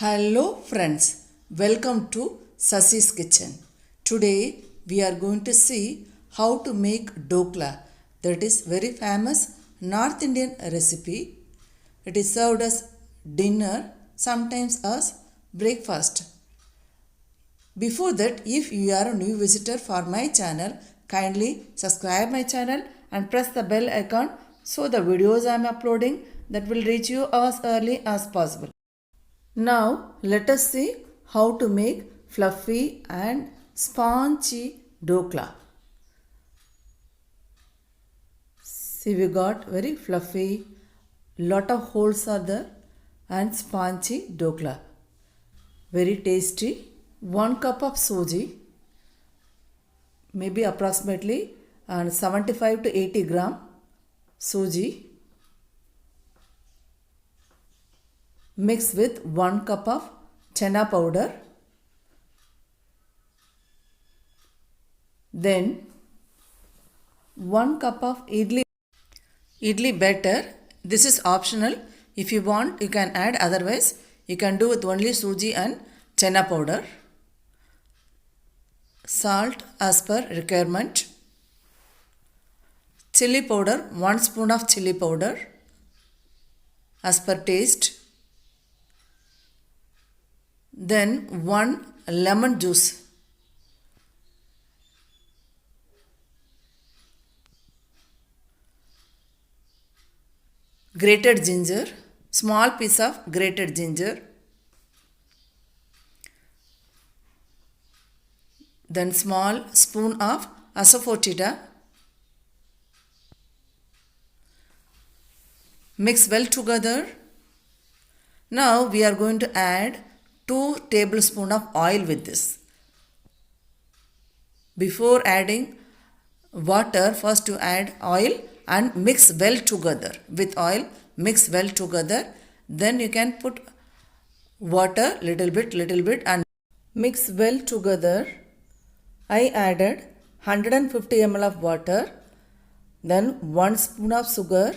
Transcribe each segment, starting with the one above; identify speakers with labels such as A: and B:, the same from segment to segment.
A: Hello friends, welcome to Sasi's kitchen. Today we are going to see how to make dokla. That is very famous North Indian recipe. It is served as dinner, sometimes as breakfast. Before that, if you are a new visitor for my channel, kindly subscribe my channel and press the bell icon so the videos I am uploading that will reach you as early as possible. Now let us see how to make fluffy and spongy dokla. See, we got very fluffy, lot of holes are there, and spongy dokla. Very tasty. 1 cup of suji, maybe approximately 75 to 80 gram suji. Mix with 1 cup of chana powder. Then 1 cup of idli batter. This is optional. If you want, you can add. Otherwise, you can do with only suji and chana powder. Salt as per requirement. Chili powder, 1 spoon of chili powder as per taste. Then 1 lemon juice. Grated ginger, small piece of grated ginger. Then small spoon of Asafoetida. Mix well together. Now we are going to add 2 tablespoons of oil with this. Before adding water, first to add oil and mix well together. With oil, mix well together. Then you can put water little bit and mix well together. I added 150 ml of water. Then 1 spoon of sugar.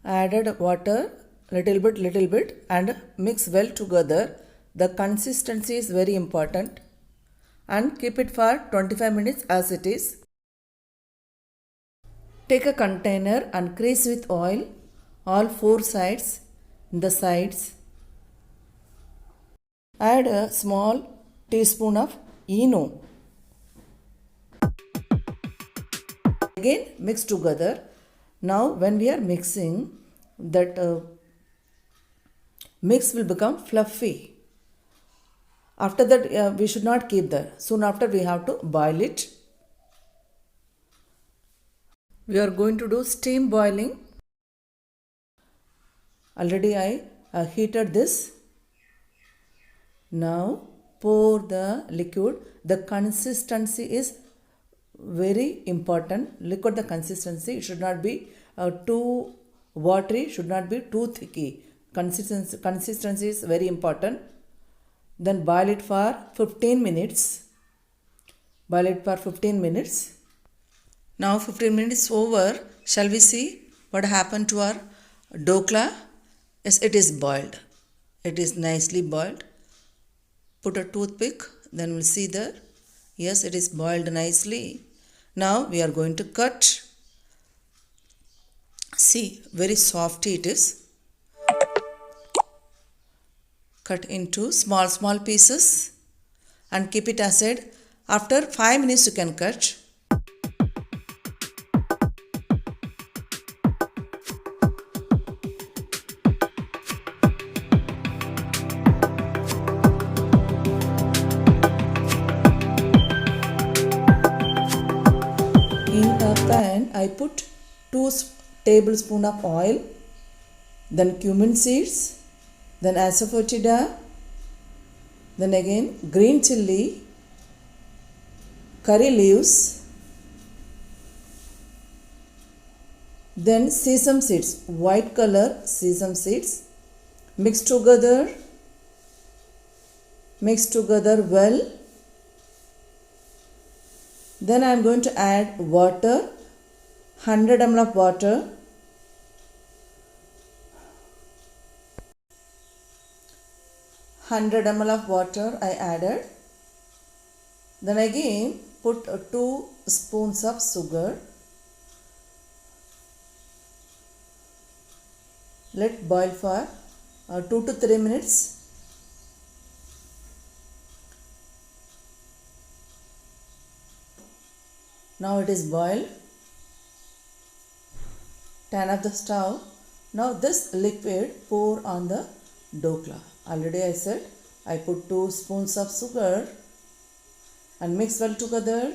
A: Added water little bit and mix well together. The consistency is very important and keep it for 25 minutes as it is. Take a container and grease with oil all 4 sides, in the sides. Add a small teaspoon of ENO. Again mix together. Now when we are mixing, that mix will become fluffy. After that we should not keep that. Soon after we have to boil it. We are going to do steam boiling. Already I heated this. Now pour the liquid. The consistency is very important. Look at the consistency. It should not be too watery, should not be too thicky. Consistency is very important. Then boil it for 15 minutes. Boil it for 15 minutes. Now 15 minutes over. Shall we see what happened to our dokla? Yes, it is boiled. It is nicely boiled. Put a toothpick, then we'll see there. Yes, it is boiled nicely. Now we are going to cut. See, very soft it is. Cut into small pieces and keep it aside. After 5 minutes you can cut. In a pan I put 2 tablespoons of oil, then cumin seeds, then asafoetida, then again green chilli, curry leaves, then sesame seeds, white color sesame seeds. Mix together well. Then I am going to add water, 100 ml of water. 100 ml of water I added. Then again put 2 spoons of sugar. Let boil for 2 to 3 minutes. Now it is boiled. Turn off the stove. Now this liquid pour on the dhokla. Already I said I put 2 spoons of sugar and mix well together.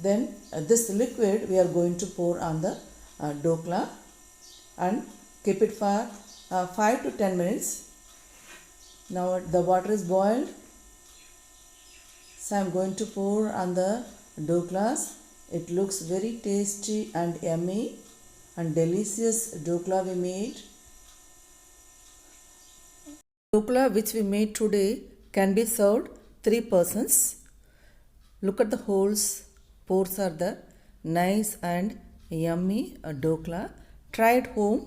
A: Then this liquid we are going to pour on the dhokla and keep it for 5 to 10 minutes. Now the water is boiled. So I am going to pour on the dhoklas. It looks very tasty and yummy and delicious dhokla we made. Dhokla which we made today can be served 3 persons. Look at the holes. Pores are the nice and yummy dhokla. Try at home.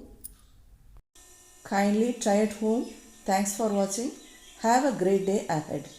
A: Kindly try at home. Thanks for watching. Have a great day ahead.